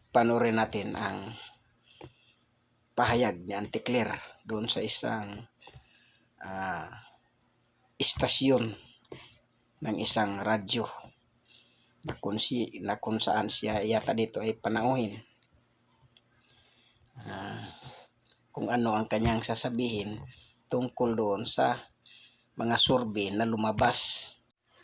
panoorin natin ang pahayag ni Auntie Claire doon sa isang istasyon ng isang radyo na kung saan siya yata dito ay panauhin kung ano ang kanyang sasabihin tungkol doon sa mga survey na lumabas.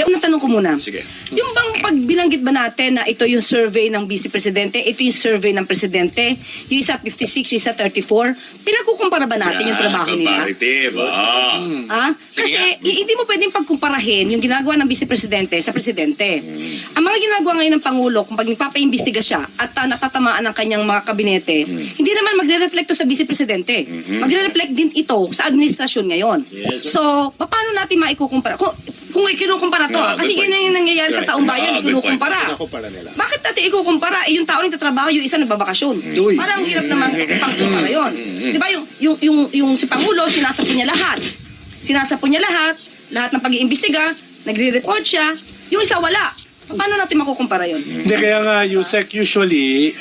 Una tanong ko muna. Sige. Yung bang pag binanggit ba natin na ito yung survey ng Vice Presidente, ito yung survey ng Presidente, yung isa 56, yung isa 34, pinagkukumpara ba natin yung trabaho nila? Comparative. Kasi Sige. hindi mo pwedeng pagkumparahin yung ginagawa ng Vice Presidente sa Presidente. Ang mga ginagawa ngayon ng Pangulo, kung pag nagpapaimbestiga siya at natatamaan ng kanyang mga kabinete, hindi naman magre-reflect to sa Vice Presidente. Magre-reflect din ito sa administrasyon ngayon. Yes. So, paano natin maikukumpara? Kung ikinukumpara to, kasi yun yung nangyayari sa taong bayan, ikinukumpara. Bakit natin ikukumpara? Yung tao nagtatrabaho, yung isa nagbabakasyon. Parang hirap naman pangkumpara yun. Di ba yung si Pangulo, sinasapon niya lahat. Sinasapon niya lahat ng pag-iimbestiga, nagre-report siya, yung isa wala. Paano natin makukumpara yun? Hindi, kaya nga, Yusek, usually,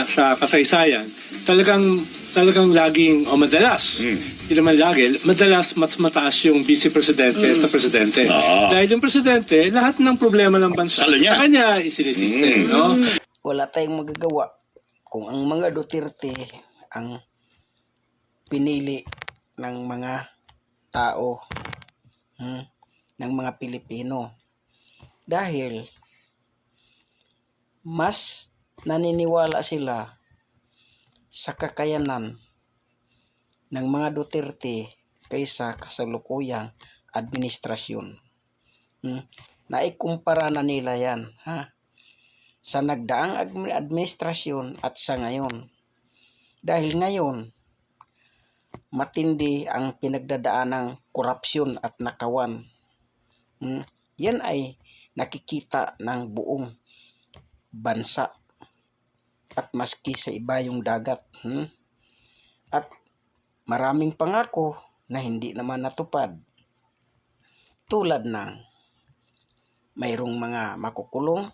sa kasaysayan, talagang laging, o madalas, hindi naman lagi, madalas mas mataas yung Vice Presidente sa Presidente. Dahil yung Presidente, lahat ng problema ng bansa, Salo niya. sa kanya isinisisi, no? Wala tayong magagawa kung ang mga Duterte ang pinili ng mga tao, ng mga Pilipino. Dahil mas naniniwala sila sa kakayanan ng mga Duterte kaysa kasalukuyang administrasyon. Naikumpara na nila yan sa nagdaang administrasyon at sa ngayon. Dahil ngayon, matindi ang pinagdadaanang korupsyon at nakawan. Yan ay nakikita ng buong bansa at maski sa ibayong dagat. At maraming pangako na hindi naman natupad. Tulad ng mayroong mga makukulong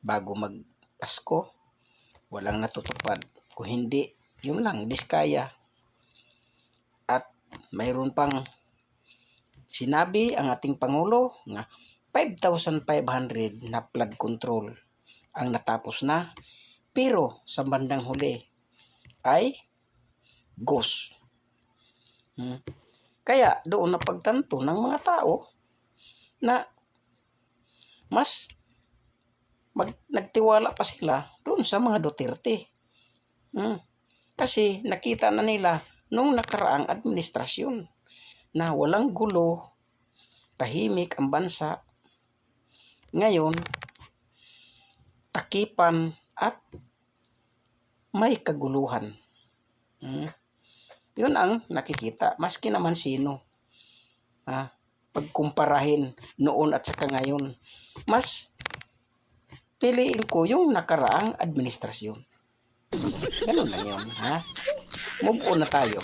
bago mag-Pasko, walang natutupad. Kung hindi, yun lang, diskaya. At mayroon pang sinabi ang ating Pangulo na 5,500 na flood control ang natapos na, pero sa bandang huli ay ghost. Kaya doon na pagtanto ng mga tao na mas nagtiwala pa sila doon sa mga Duterte. Kasi nakita na nila nung nakaraang administrasyon na walang gulo, tahimik ang bansa. Ngayon, takipan at may kaguluhan. Yun ang nakikita, maski naman sino. Pagkumparahin noon at saka ngayon, mas piliin ko yung nakaraang administrasyon. Ganun lang yun. Move on na tayo.